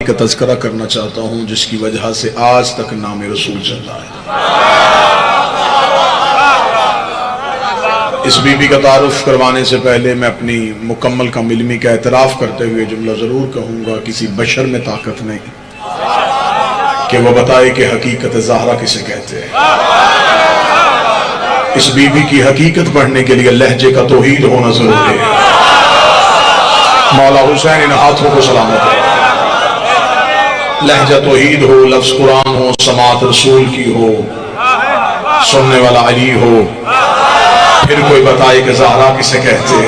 کا تذکرہ کرنا چاہتا ہوں جس کی وجہ سے آج تک نام رسول چل رہا ہے۔ اس بی بی کا تعارف کروانے سے پہلے میں اپنی مکمل کم علمی کا اعتراف کرتے ہوئے جملہ ضرور کہوں گا، کسی بشر میں طاقت نہیں کہ وہ بتائے کہ حقیقت زہرا کسے کہتے ہیں۔ اس بی بی کی حقیقت پڑھنے کے لیے لہجے کا توحید ہونا ضروری ہے۔ مولا حسین ان ہاتھوں کو سلامت ہے، لہجہ توحید ہو، لفظ قرآن ہو، سماعت رسول کی ہو، سننے والا علی ہو، پھر کوئی بتائے کہ زہرا کسے کہتے ہیں۔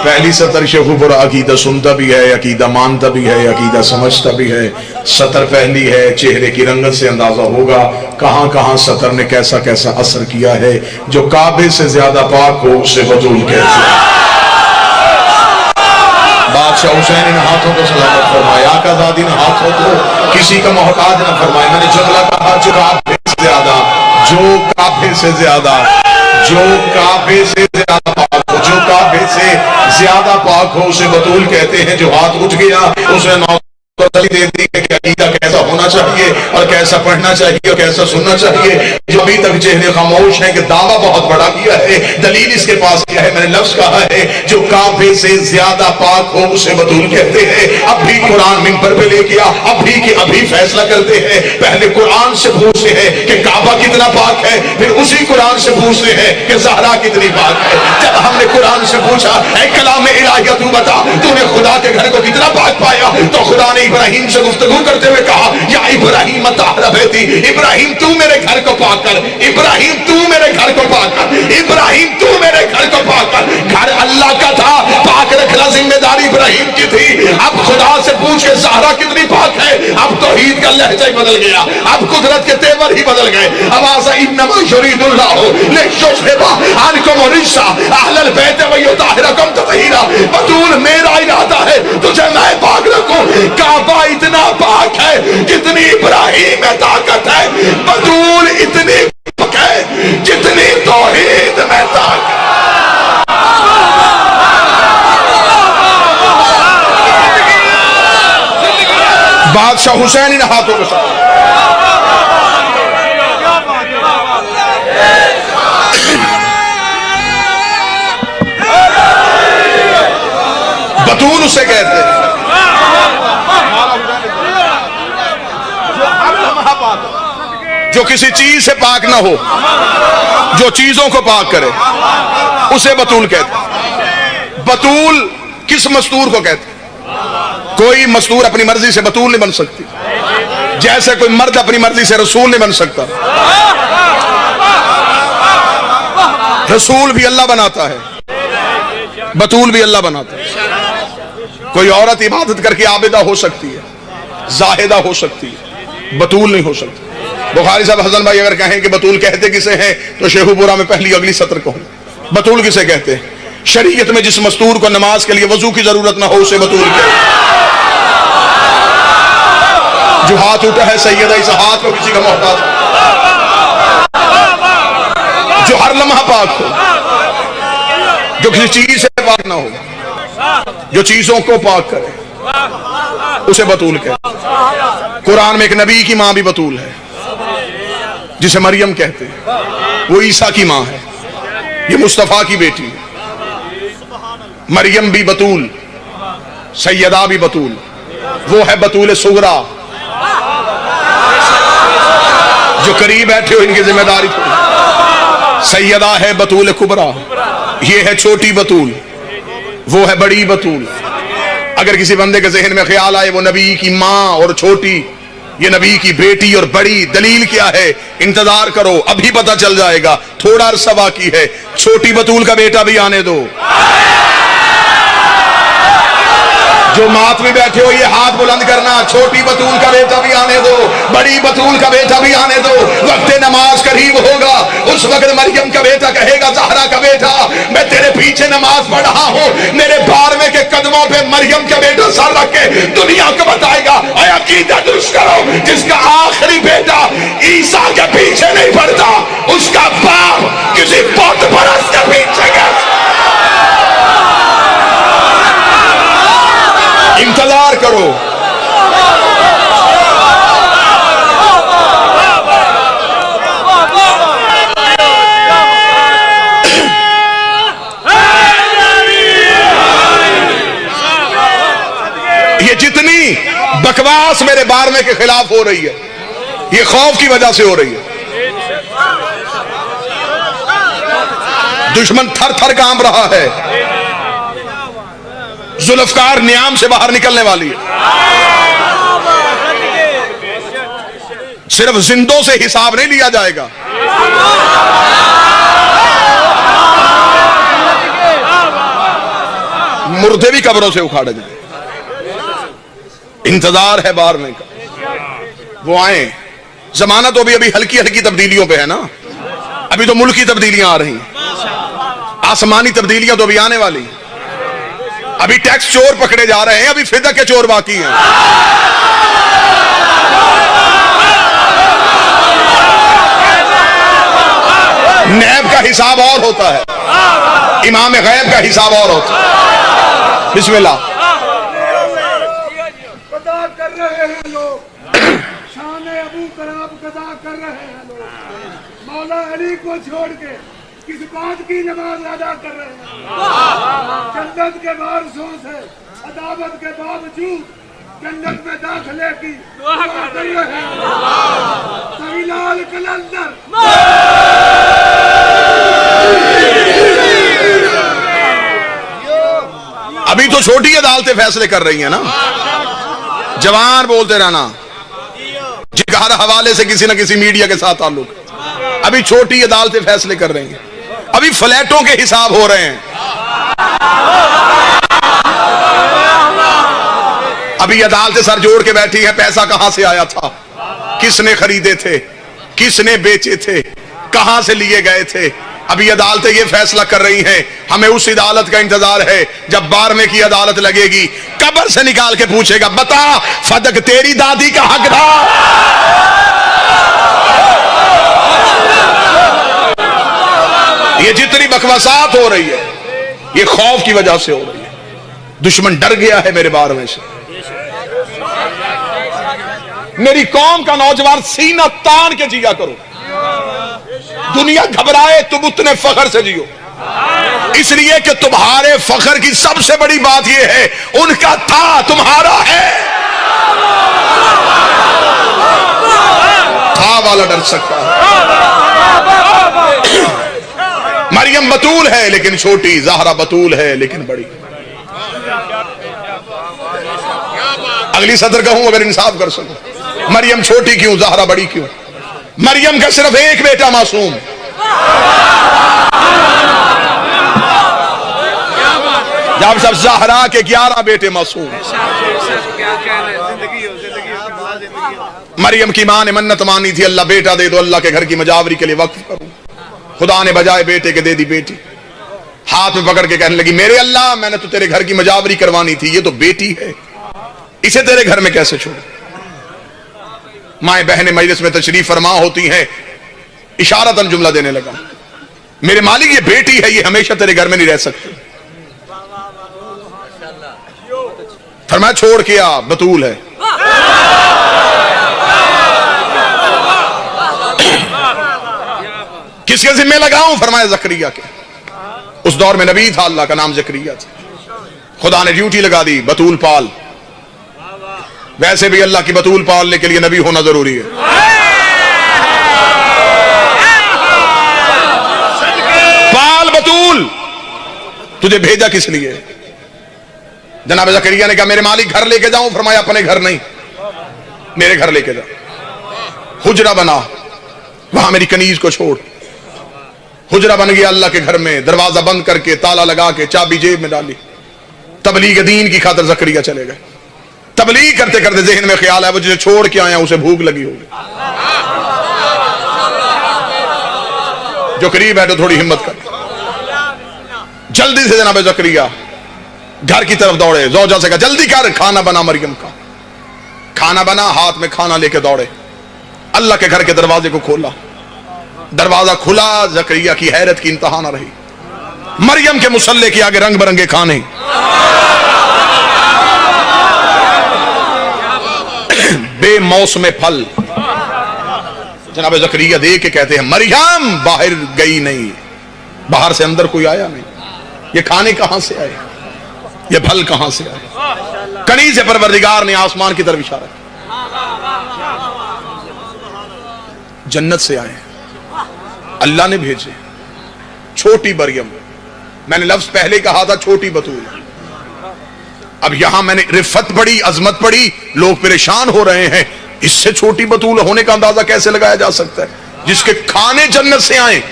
پہلی سطر شیخو پر عقیدہ سنتا بھی ہے، عقیدہ مانتا بھی ہے، عقیدہ سمجھتا بھی ہے۔ سطر پہلی ہے، چہرے کی رنگت سے اندازہ ہوگا کہاں کہاں سطر نے کیسا کیسا اثر کیا ہے۔ جو کعبے سے زیادہ پاک ہو اسے بطول کہتے ہیں۔ بادشاہ حسین ان ہاتھوں کو سلامت فرمائے، آقا زاد ان ہاتھوں کو کسی کا محتاج نہ فرمائے۔ میں نے جملہ کہا جو کعبے سے زیادہ، جو کعبے سے زیادہ، جو کعبے سے زیادہ پاک ہو، جو کعبے سے زیادہ پاک ہو اسے بطول کہتے ہیں۔ جو ہاتھ اٹھ گیا اسے نو دے دی کہ عقیدہ کیسا ہونا چاہیے اور کیسا پڑھنا چاہیے اور کیسا سننا چاہیے۔ جو ابھی تک چہرے خاموش ہیں کہ دعویٰ بہت بڑا کیا ہے، دلیل اس کے پاس کیا ہے، میں نے لفظ کہا ہے جو کعبے سے زیادہ پاک ہو اسے بطول کہتے ہیں۔ اب بھی قرآن منبر پہ لے گیا، ابھی کہ ابھی فیصلہ کرتے ہیں۔ پہلے قرآن سے پوچھتے ہیں کہ کعبہ کتنا پاک ہے، پھر اسی قرآن سے پوچھتے ہیں کہ زہرا کتنی پاک ہے۔ جب ہم نے قرآن سے پوچھا اے کلام الہیہ تو بتا تو نے خدا کے گھر کو کتنا پاک پایا، تو خدا نے ابراہیم سے گفتگو کرتے ہوئے کہا یا ابراہیم طہر بیتی، ابراہیم تو میرے گھر کو پاک کر، ابراہیم تو میرے گھر کو پاک کر، ابراہیم تو میرے گھر کو پاک کر۔ گھر اللہ کا تھا، پاک رکھنا ذمہ داری ابراہیم کی تھی۔ اب خدا سے پوچھ کے زہرا کتنی پاک ہے، اب توحید کا لہجہ ہی بدل گیا، اب قدرت کے تیور ہی بدل گئے۔ آواز انما یرید اللہ لیذھب عنکم الرجس اہل البیت ویطہرکم تطہیرا۔ بطول میرا ارادہ ہے تجھے میں پاک رکھوں۔ کعبہ اتنا پاک ہے جتنی ابراہیم میں طاقت ہے، بطول اتنی پاک ہے جتنی توحید میں طاقت ہے۔ بادشاہ حسین ان ہاتھوں کو بطول اسے کہتے ہیں جو کسی چیز سے پاک نہ ہو، جو چیزوں کو پاک کرے اسے بطول کہتے ہیں۔ بطول کس مستور کو کہتے ہیں؟ کوئی مستور اپنی مرضی سے بطول نہیں بن سکتی، جیسے کوئی مرد اپنی مرضی سے رسول نہیں بن سکتا۔ رسول بھی اللہ بناتا ہے، بطول بھی اللہ بناتا ہے۔ کوئی عورت عبادت کر کے عابدہ ہو سکتی ہے، زاہدہ ہو سکتی ہے، بطول نہیں ہو سکتی۔ بخاری صاحب حسن بھائی اگر کہیں کہ بطول کہتے کسے ہیں تو شیخو پورا میں پہلی اگلی سطر کہوں۔ بطول کسے کہتے ہیں؟ شریعت میں جس مستور کو نماز کے لیے وضو کی ضرورت نہ ہو اسے بطول کہتے ہیں۔ جو ہاتھ اٹھا ہے سیدہ اس ہاتھ کو کسی کا محتاج، جو ہر لمحہ پاک ہو، جو کسی چیز سے پاک نہ ہو، جو چیزوں کو پاک کرے اسے بطول کہتے ہیں۔ قرآن میں ایک نبی کی ماں بھی بطول ہے جسے مریم کہتے ہیں، وہ عیسیٰ کی ماں ہے، یہ مصطفیٰ کی بیٹی ہے۔ مریم بھی بطول، سیدہ بھی بطول، وہ ہے بطول صغریٰ۔ جو قریب بیٹھے ہو ان کی ذمہ داری تھوڑی۔ سیدہ ہے بطول کبریٰ، یہ ہے چھوٹی بطول، وہ ہے بڑی بطول۔ اگر کسی بندے کے ذہن میں خیال آئے وہ نبی کی ماں اور چھوٹی، یہ نبی کی بیٹی اور بڑی، دلیل کیا ہے؟ انتظار کرو ابھی پتہ چل جائے گا، تھوڑا عرصہ باقی ہے۔ چھوٹی بطول کا بیٹا بھی آنے دو۔ جو مات میں بیٹھے ہو یہ ہاتھ بلند کرنا، چھوٹی بطول کا بیٹا بھی آنے دو، بڑی بطول کا بیٹا بھی آنے دو۔ وقت نماز قریب ہوگا، اس وقت مریم کا بیٹا کہے گا زہرا کا بیٹا میں تیرے پیچھے نماز پڑھ رہا ہوں، میرے بارہویں کے قدموں پہ مریم کا بیٹا سر رکھ کے دنیا کو بتائے گا اے عقیدہ درست کرو، جس کا آخری بیٹا عیسیٰ کے پیچھے نہیں پڑتا اس کا باپ کسی بت پرست کے پیچھے گیا۔ बकवास मेरे बारहवें के खिलाफ हो रही है, ये खौफ की वजह से हो रही है। दुश्मन थर थर कांप रहा है, जुल्फकार नियाम से बाहर निकलने वाली है। सिर्फ जिंदों से हिसाब नहीं लिया जाएगा, मुर्दे भी कब्रों से उखाड़े जाए। इंतजार है बारहवें का, वो आए। जमाना तो अभी हल्की हल्की तब्दीलियों पे है ना, अभी तो मुल्क की तब्दीलियां आ रही हैं, आसमानी तब्दीलियां तो अभी आने वाली। अभी टैक्स चोर पकड़े जा रहे हैं, अभी फिदा के चोर बाकी हैं। नैब का हिसाब और होता है, इमाम गैब का हिसाब और होता है। बिस्मिल्लाह। कदा कर रहे हैं लोग, शान अबू कराब कदा कर रहे हैं लोग, मौला अली को छोड़ के किस बात की नमाज अदा कर रहे हैं। जन्नत के वारसों से अदावत के बावजूद जन्नत में दाखिले की दुआ कर रहे हैं। सहीलाल कलंदर अभी तो छोटी अदालतें फैसले कर रही हैं ना, जवान बोलते रहना, जिगर हवाले से किसी न किसी मीडिया के साथ ताल्लुक। अभी छोटी अदालतें फैसले कर रही हैं, अभी फ्लैटों के हिसाब हो रहे हैं। अभी अदालतें सर जोड़ के बैठी हैं, पैसा कहां से आया था, किसने खरीदे थे, किसने बेचे थे, कहां से लिए गए थे। अभी अदालतें ये फैसला कर रही हैं। हमें उस अदालत का इंतजार है जब बारहवें की अदालत लगेगी, कब्र से निकाल के पूछेगा, बता फदक तेरी दादी का हक था। ये जितनी बकवासात हो रही है, ये खौफ की वजह से हो रही है। दुश्मन डर गया है मेरे बारहवें से। मेरी कौम का नौजवान सीना तान के जिया करो, दुनिया घबराए तुम उतने फखर से जियो, इसलिए कि तुम्हारे फखर की सबसे बड़ी बात यह है, उनका था तुम्हारा है। था वाला डर सकता है। मरियम बतूल है लेकिन छोटी, ज़हरा बतूल है लेकिन बड़ी। अगली सदर कहूं अगर इंसाफ कर सकूं, मरियम छोटी क्यों, ज़हरा बड़ी क्यों? मरियम का सिर्फ एक बेटा मासूम, जब सब ज़हरा के 11 बेटे मासूम। मरियम की मां ने मन्नत मानी थी, अल्लाह बेटा दे दो, अल्लाह के घर की मजावरी के लिए वक्फ करूं। खुदा ने बजाय बेटे के दे दी बेटी। हाथ में पकड़ के कहने लगी, मेरे अल्लाह मैंने तो तेरे घर की मजावरी करवानी थी, ये तो बेटी है, इसे तेरे घर में कैसे छोड़ूं? माएं बहनें मजलिस में तशरीफ फरमा होती हैं, इशारतन जुमला देने लगा, मेरे मालिक ये बेटी है, ये हमेशा तेरे घर में नहीं रह सकती। फरमाया छोड़ के आ, बतूल है। किसके जिम्मे लगाऊं? फरमाया जकरिया के। उस दौर में नबी था, अल्लाह का नाम जकरिया था। खुदा ने ड्यूटी लगा दी, बतूल पाल। वैसे भी अल्लाह की बतूल पालने के लिए नबी होना जरूरी है। पाल बतूल, तुझे भेजा किस लिए? जनाब जकरिया ने कहा, मेरे मालिक घर लेके जाऊं? फरमाया अपने घर नहीं, मेरे घर लेके जा। हुजरा बना, वहां मेरी कनीज को छोड़। हुजरा बन गया अल्लाह के घर में, दरवाजा बंद करके ताला लगा के चाबी जेब में डाली। तबलीग दीन की खातिर जकरिया चले गए। तबलीग करते करते जहन में ख्याल है, वो जिसे छोड़ के आया उसे भूख लगी होगी। जो करीब है तो थोड़ी हिम्मत कर। जल्दी से जनाब जकरिया घर की तरफ दौड़े। ज़ौजा से कहा, जल्दी कर, खाना बना मरियम का। खाना बना, हाथ में खाना लेके दौड़े। अल्लाह के घर के दरवाजे को खोला, दरवाजा खुला। जकरिया की हैरत की इंतहा न रही। मरियम के मुसल्ले के आगे रंग बिरंगे खाने, बेमौसमे फल। जनाब जकरिया देख के कहते हैं, मरियम बाहर गई नहीं, बाहर से अंदर कोई आया नहीं, ये खाने कहां से आए? ये फल कहां से आए? कनी से परवरदिगार ने आसमान की तरफ इशारा किया, जन्नत से आए, अल्लाह ने भेजे। छोटी मरियम, मैंने लफ्ज पहले कहा था छोटी बतूल, अब यहां मैंने रिफत पढ़ी, अजमत पढ़ी, लोग परेशान हो रहे हैं। इससे छोटी बतूल होने का अंदाजा कैसे लगाया जा सकता है? जिसके खाने जन्नत से आए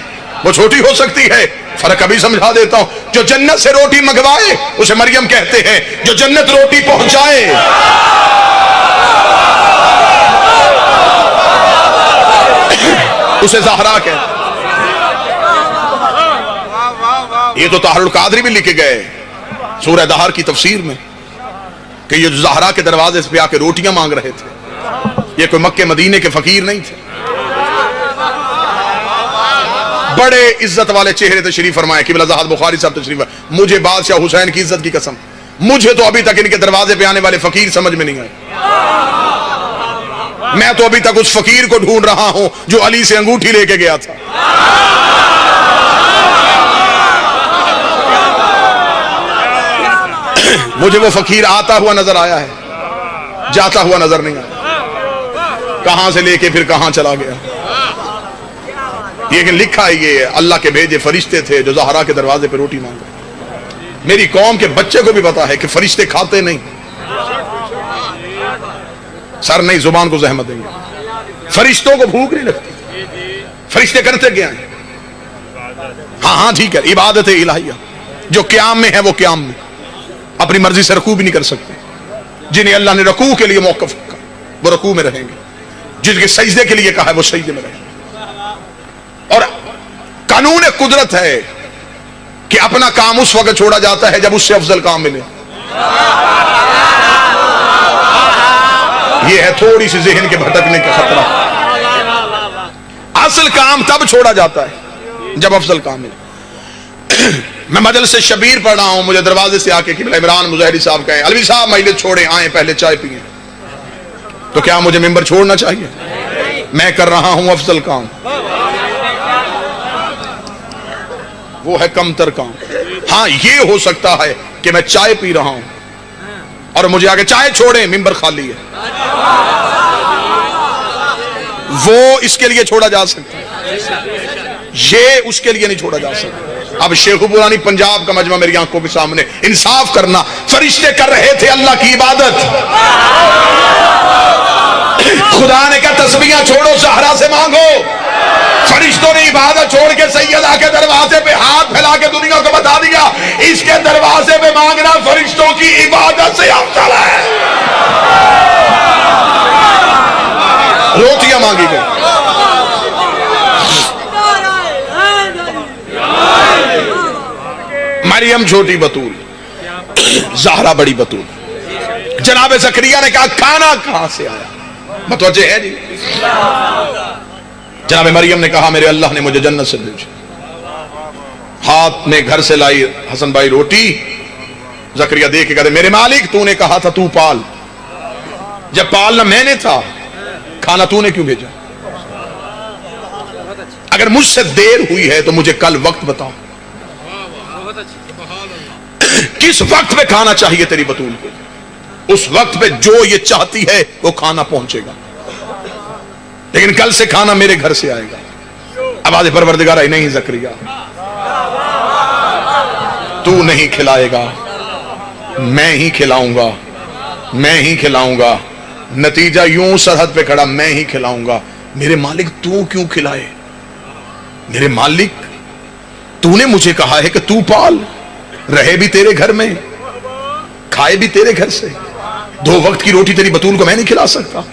वो छोटी हो सकती है? फर्क अभी समझा देता हूं। जो जन्नत से रोटी मंगवाए उसे मरियम कहते हैं, जो जन्नत रोटी पहुंचाए उसे ज़हरा कहते। ये तो ताहरुल कादरी भी लिखे गए सूरह दहर की तफसीर में कि ये जो ज़हरा के दरवाजे पे आके रोटियां मांग रहे थे, ये कोई मक्के मदीने के फकीर नहीं थे, बड़े इज्जत वाले चेहरे तशरीफ फरमाए। किबला ज़हाद बुखारी साहब तशरीफ, मुझे बादशाह हुसैन की इज्जत की कसम, मुझे तो अभी तक इनके दरवाजे पे आने वाले फकीर समझ में नहीं आए। मैं तो अभी तक उस फकीर को ढूंढ रहा हूं जो अली से अंगूठी लेके गया था। मुझे वो फकीर आता हुआ नजर आया है, जाता हुआ नजर नहीं आया। कहां से लेके फिर कहां चला गया। लेकिन लिखा है ये अल्लाह के भेजे फरिश्ते थे जो ज़हरा के दरवाजे पे रोटी मांग रहे। मेरी कौम के बच्चे को भी पता है कि फरिश्ते खाते नहीं, सर नहीं, जुबान को जहमत देंगे। फरिश्तों को भूख नहीं लगती। फरिश्ते करते क्या है? हाँ ठीक है, इबादत इलाहिया। जो क़याम में है वो क़याम में अपनी मर्जी से रकू भी नहीं कर सकते। जिन्हें अल्लाह ने रकू के लिए मौक़िफ़ रखा वो रकू में रहेंगे, जिनके सजदे के लिए कहा है वो सजदे में रहेंगे। और कानून कुदरत है कि अपना काम उस वक्त छोड़ा जाता है जब उससे अफजल काम मिले। यह है थोड़ी सी ज़हन के भटकने का खतरा। असल काम तब छोड़ा जाता है जब अफजल काम मिले। मैं मजलिस से शबीर पढ़ रहा हूं, मुझे दरवाजे से आके किबला इमरान मुजहरी साहब कहे, अलवी साहब मजलिस छोड़े, आए पहले चाय पिए। तो क्या मुझे मिंबर छोड़ना चाहिए? मैं कर रहा हूं अफजल काम, वो है कमतर काम। हाँ ये हो सकता है कि मैं चाय पी रहा हूं और मुझे आगे चाय छोड़े, मिंबर खाली है, वो इसके लिए छोड़ा जा सकता है, ये उसके लिए नहीं छोड़ा जा सकता। अब शेखुपुरानी पंजाब का मजमा मेरी आंखों के सामने, इंसाफ करना। फरिश्ते कर रहे थे अल्लाह की इबादत, खुदा ने कहा तस्बीहां छोड़ो, ज़हरा से मांगो। फरिश्तों ने इबादत छोड़ के सैयदा के दरवाजे पे हाथ फैला के दुनिया को बता दिया, इसके दरवाजे पे मांगना फरिश्तों की इबादत से अफजल है। रोटियां मांगी गई। मरियम छोटी बतूल, ज़हरा बड़ी बतूल। जनाब ज़करिया ने कहा खाना कहां से आया? मतवज्जे है जी। जनाब मरियम ने कहा मेरे अल्लाह ने मुझे जन्नत से भेजा। हाथ में घर से लाई हसन भाई रोटी। ज़करिया देख के कहते मेरे मालिक तूने कहा था तू पाल, जब पालना मैंने था, खाना तूने क्यों भेजा? अगर मुझसे देर हुई है तो मुझे कल वक्त बताओ, किस वक्त पे खाना चाहिए तेरी बतूल को? उस वक्त पे जो ये चाहती है वो खाना पहुंचेगा, लेकिन कल से खाना मेरे घर से आएगा। आवाज़ परवरदिगार आई नहीं ज़करिया तू नहीं खिलाएगा, मैं ही खिलाऊंगा, मैं ही खिलाऊंगा। नतीजा यूं सरहद पे खड़ा, मैं ही खिलाऊंगा। मेरे मालिक तू क्यों खिलाए? मेरे मालिक तूने मुझे कहा है कि तू पाल, रहे भी तेरे घर में, खाए भी तेरे घर से, 2 वक्त की रोटी तेरी बतूल को मैं नहीं खिला सकता।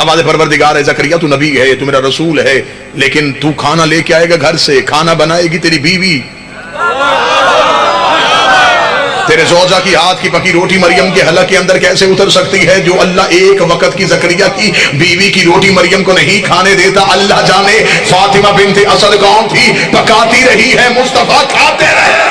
आवाज़ परवरदिगार है ज़करिया तू नबी है, तू मेरा रसूल है, लेकिन तू खाना लेके आएगा घर से, खाना बनाएगी तेरी बीवी। तेरे ज़ौजा की हाथ की पकी रोटी मरियम के हलक के अंदर कैसे उतर सकती है? जो अल्लाह एक वक्त की ज़करिया की बीवी की रोटी मरियम को नहीं खाने देता, अल्लाह जाने फातिमा बिन्त असद कौन थी, पकाती रही है, मुस्तफा खाते रहे।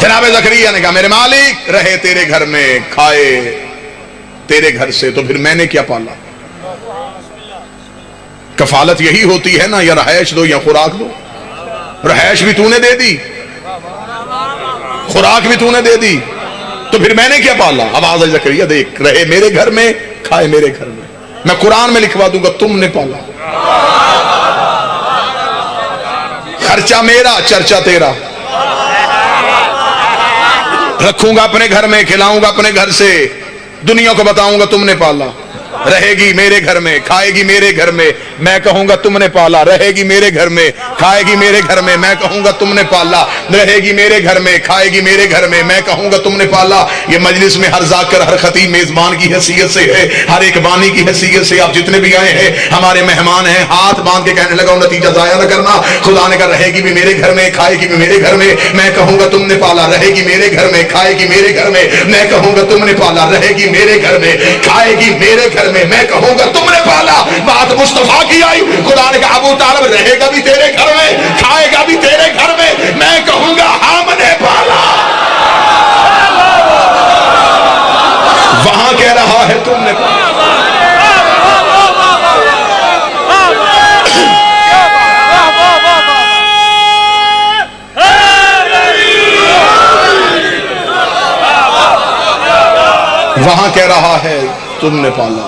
जनाब ज़करिया ने कहा मेरे मालिक रहे तेरे घर में, खाए तेरे घर से, तो फिर मैंने क्या पाला? کفالت یہی ہوتی ہے نا، یا رہائش دو یا خوراک دو. رہائش بھی تو نے دے دی، خوراک بھی تو نے دے دی، تو پھر میں نے کیا پالا؟ اب آواز زکریا دیکھ، رہے میرے گھر میں، کھائے میرے گھر میں، میں قرآن میں لکھوا دوں گا تم نے پالا. خرچہ میرا، چرچا تیرا. رکھوں گا اپنے گھر میں، کھلاؤں گا اپنے گھر سے، دنیا کو بتاؤں گا تم نے پالا. رہے گی میرے گھر میں، کھائے گی میرے گھر میں، میں کہوں گا تم نے پالا. رہے گی میرے گھر میں، کھائے گی میرے گھر میں، میں کہوں گا تم نے پالا. رہے گی میرے گھر میں، کھائے گی میرے گھر میں، میں کہوں گا تم نے پالا. یہ مجلس میں ہر ذاکر، ہر خطیب میزبان کی حیثیت سے ہے، ہر ایک بانی کی حیثیت سے. آپ جتنے بھی آئے ہیں ہمارے مہمان ہیں، ہاتھ باندھ کے کہنے لگا نتیجہ ضائع نہ کرنا. خدا نے کہا رہے گی بھی میرے گھر میں، کھائے گی بھی میرے گھر میں، میں کہوں گا تم نے پالا. رہے گی میرے گھر میں، کھائے گی میرے گھر میں، میں کہوں گا تم نے پالا. رہے گی میرے گھر میں، کھائے گی میرے گھر میں، میں کہوں گا تم نے پالا. بات مصطفیٰ کی آئی. خدا نے کہا ابو طالب رہے گا بھی تیرے گھر میں، کھائے گا بھی تیرے گھر میں، میں کہوں گا ہم نے پالا. وہاں کہہ رہا ہے تم نے پالا. وہاں کہہ رہا ہے تم نے پالا،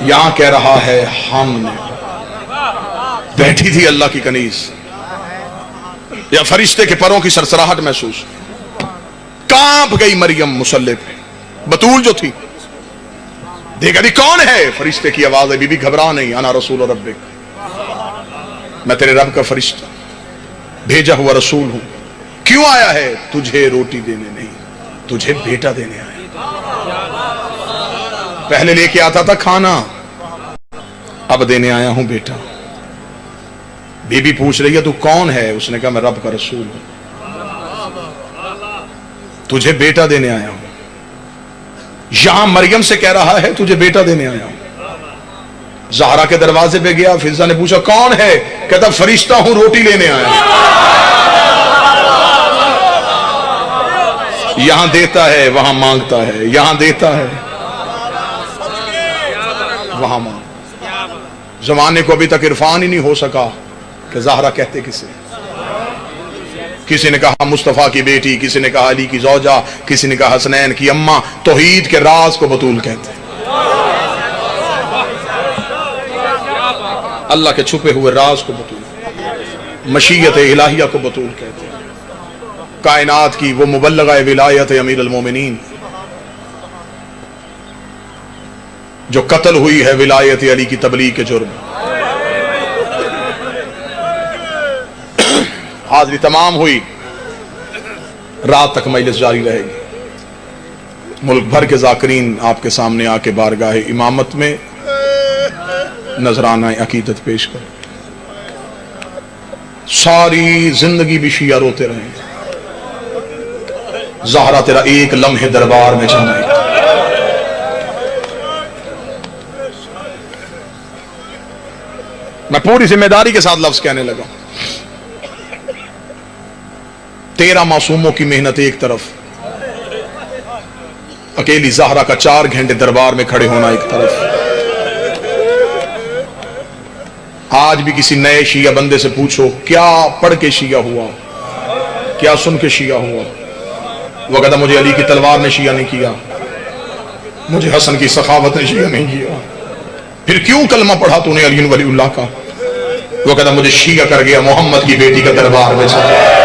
یہاں کہہ رہا ہے ہم نے. بیٹھی تھی اللہ کی کنیز، یا فرشتے کے پروں کی سرسراہٹ محسوس، کانپ گئی مریم مصلی پہ. بتول جو تھی دیکھا دی کون ہے؟ فرشتے کی آواز ہے، بی بی گھبرا نہیں، انا رسول ربک، میں تیرے رب کا فرشتہ بھیجا ہوا رسول ہوں. کیوں آیا ہے؟ تجھے روٹی دینے نہیں، تجھے بیٹا دینے آیا. پہلے لے کے آتا تھا کھانا، اب دینے آیا ہوں بیٹا. بی بی پوچھ رہی ہے تو کون ہے؟ اس نے کہا میں رب کا رسول ہوں، تجھے بیٹا دینے آیا ہوں. یہاں مریم سے کہہ رہا ہے تجھے بیٹا دینے آیا ہوں. زہرا کے دروازے پہ گیا، فضا نے پوچھا کون ہے؟ کہتا فرشتہ ہوں، روٹی لینے آیا ہوں. یہاں دیتا ہے، وہاں مانگتا ہے. یہاں دیتا ہے، وہاں مانگ. زمانے کو ابھی تک عرفان ہی نہیں ہو سکا کہ زہرا کہتے کسے. کسی نے کہا مصطفیٰ کی بیٹی، کسی نے کہا علی کی زوجہ، کسی نے کہا حسنین کی اماں. توحید کے راز کو بطول کہتے ہیں، اللہ کے چھپے ہوئے راز کو بطول، مشیت الہیہ کو بطول کہتے ہیں. کائنات کی وہ مبلغہ ولایت امیر المومنین جو قتل ہوئی ہے ولایت علی کی تبلیغ کے جرم. حاضری تمام ہوئی، رات تک مجلس جاری رہے گی. ملک بھر کے ذاکرین آپ کے سامنے آ کے بارگاہ امامت میں نذرانہ عقیدت پیش کریں. ساری زندگی بھی شیعہ روتے رہیں. زہرا تیرا ایک لمحے دربار میں جانا ہے. میں پوری ذمہ داری کے ساتھ لفظ کہنے لگا. 13 معصوموں کی محنت ایک طرف، اکیلی زہرا کا 4 گھنٹے دربار میں کھڑے ہونا ایک طرف. آج بھی کسی نئے شیعہ بندے سے پوچھو کیا پڑھ کے شیعہ ہوا، کیا سن کے شیعہ ہوا، وہ کہتا مجھے علی کی تلوار نے شیعہ نہیں کیا، مجھے حسن کی سخاوت نے شیعہ نہیں کیا. پھر کیوں کلمہ پڑھا تو نے علی ولی اللہ کا؟ وہ کہتا مجھے شیعہ کر گیا محمد کی بیٹی کا دربار میں چلا.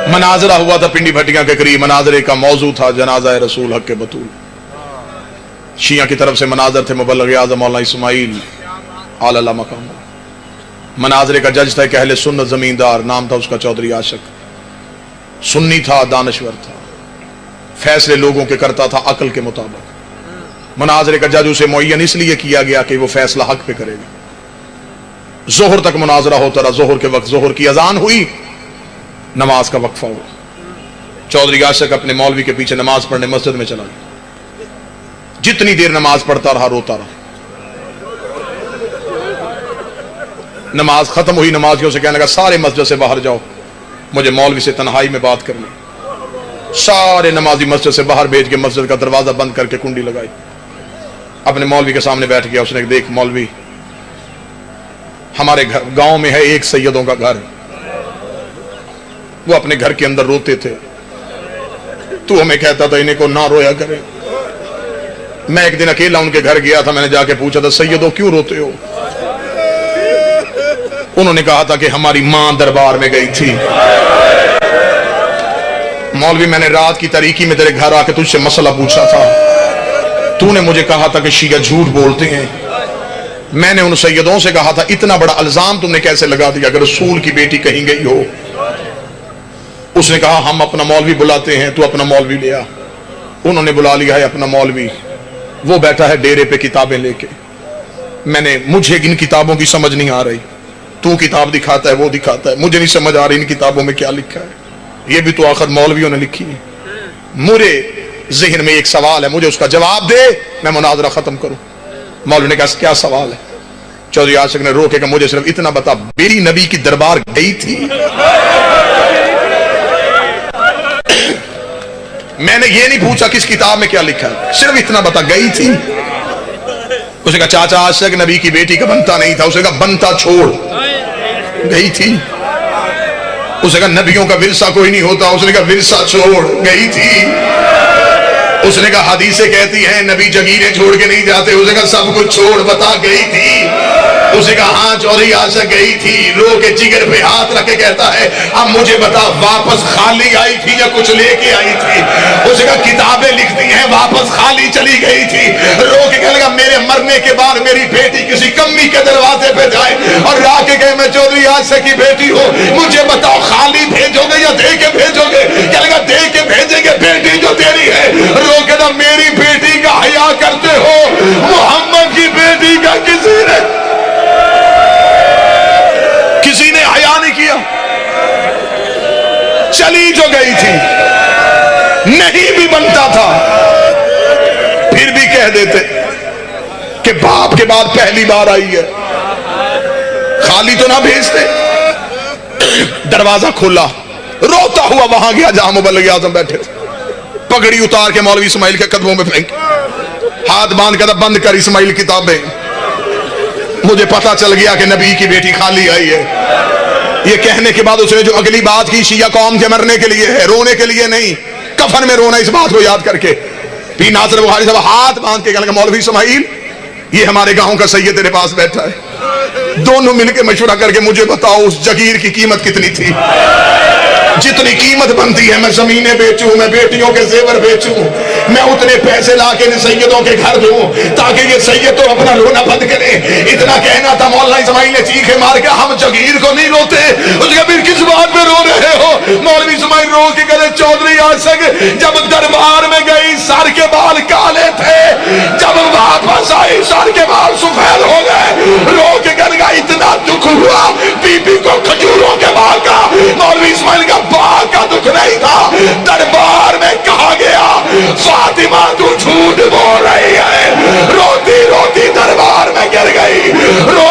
مناظرہ ہوا تھا پنڈی بھٹیاں کے قریب. مناظرے کا موضوع تھا جنازہ رسول حق کے بطول. شیعہ کی طرف سے مناظر تھے مبلغ اعظم مولانا اسماعیل اعلی مقام. مناظرے کا جج تھا ایک اہل سنت زمیندار، نام تھا اس کا چودھری عاشق. سنی تھا، دانشور تھا، فیصلے لوگوں کے کرتا تھا عقل کے مطابق. مناظرے کا جج اسے معین اس لیے کیا گیا کہ وہ فیصلہ حق پہ کرے گا. ظہر تک مناظرہ ہوتا رہا. ظہر کے وقت ظہر کی اذان ہوئی، نماز کا وقفہ ہوا. چودھری عاشق اپنے مولوی کے پیچھے نماز پڑھنے مسجد میں چلا گیا. جتنی دیر نماز پڑھتا رہا روتا رہا. نماز ختم ہوئی، نمازیوں سے کہنے لگا سارے مسجد سے باہر جاؤ، مجھے مولوی سے تنہائی میں بات کرنی. सारे नमाजी मस्जिद से बाहर भेज के मस्जिद का दरवाजा बंद करके कुंडी लगाई, अपने मौलवी के सामने बैठ गया। उसने देख मौलवी, हमारे घर गांव में है एक सैयदों का घर, वो अपने घर के अंदर रोते थे, तू हमें कहता था इन्हें को ना रोया करे। मैं एक दिन अकेला उनके घर गया था, मैंने जाके पूछा था सैयदों क्यों रोते हो? उन्होंने कहा था कि हमारी मां दरबार में गई थी। मौलवी, मैंने रात की तारीकी में तेरे घर आके तुझसे मसला पूछा था, तूने मुझे कहा था कि शिया झूठ बोलते हैं। मैंने उन सैयदों से कहा था इतना बड़ा इल्जाम तुमने कैसे लगा दिया अगर रसूल की बेटी कहीं गई हो? उसने कहा हम अपना मौलवी बुलाते हैं, तू अपना मौलवी ले आ। उन्होंने बुला लिया है अपना मौलवी, वो बैठा है डेरे पे किताबें लेके। मुझे इन किताबों की समझ नहीं आ रही, तू किताब दिखाता है वो दिखाता है, मुझे नहीं समझ आ रही इन किताबों में क्या लिखा है। ये भी तो आखिर मौलवियों ने लिखी है। मेरे जहन में एक सवाल है, मुझे उसका जवाब दे, मैं मुनाजरा खत्म करूं। मौलवी ने कहा क्या सवाल है? चौधरी आशिक ने रोके कि मुझे सिर्फ इतना बता, मेरी नबी की दरबार गई थी? मैंने ये नहीं पूछा किस किताब में क्या लिखा है, सिर्फ इतना बता गई थी? उसने कहा चाचा आशिक नबी की बेटी का बनता नहीं था। उसने कहा बनता छोड़, गई थी। उसने कहा नबियों का विरसा कोई नहीं होता। उसने कहा विरसा छोड़, गई थी। उसने कहा हदीसें कहती हैं नबी जगीरें छोड़ के नहीं जाते। उसने कहा सब कुछ छोड़, बता गई थी? उसने कहा हाँ चौधरी आशा गई थी। रो के जिगर पे हाथ रख के कहता है अब मुझे बता वापस खाली आई थी या कुछ लेके आई थी? उसने कहा किताबें लिखती हैं वापस खाली चली गई थी। रो के कहने लगा मेरे मरने के बाद मेरी बेटी किसी कमी के दरवाजे पे जाए और रा के कहे मैं चौधरी आशा की बेटी हूँ, मुझे बताओ खाली भेजोगे या दे के भेजोगे? कहने लगा दे के भेजेंगे, बेटी जो तेरी है। रो के ना मेरी बेटी का हया करते हो, मोहम्मद की बेटी का किसी ने हया नहीं किया। चली जो गई थी, नहीं भी बनता था फिर भी कह देते कि बाप के बाद पहली बार आई है, खाली तो ना भेजते। दरवाजा खोला, रोता हुआ वहां गया जहां मुबल्लिग आज़म बैठे थे। पगड़ी उतार के मौलवी इस्माइल के कदमों में फेंक, हाथ बांध कर बंद कर इस्माइल किताबें। मुझे पता चल गया कि नबी की बेटी खाली आई है। ये कहने के बाद उसने जो अगली बात की, शिया कौम के मरने के लिए है, रोने के लिए नहीं, कफन में रोना, इस बात को याद करके। पी नासिर बुखारी साहब हाथ बांध के कहने मौलवी इस्माइल ये हमारे गांव का सैयद तेरे पास बैठा है, दोनों मिलकर मशवरा करके मुझे बताओ उस जगीर की कीमत कितनी थी? जितनी कीमत बनती है मैं जमीनें बेचूं, मैं बेटियों के जेवर बेचूं, मैं उतने पैसे लाके इन सैयदों के घर दूं ताकि ये सैयद तो अपना रोना बंद करे। इतना कहना था। मौलाना इस्माइल ने चीखे मार के हम जगीर को नहीं रोते। उसके फिर किस बात पे रो रहे हो? मौलवी इस्माइल रो के कहते चौधरी आशिक जब दरबार में गई सर के बाल काले थे, जब वापस आई सर के बाल सफेद हो गए। रो के कहने का इतना दुख हुआ, बीबी को खजूरों के बाल का, मौलवी इस्माइल का बाल का दुख नहीं था। दरबार में कहा गया फातिमा तू झूठ बोल रही है। रोती रोती दरबार में गिर गई। रो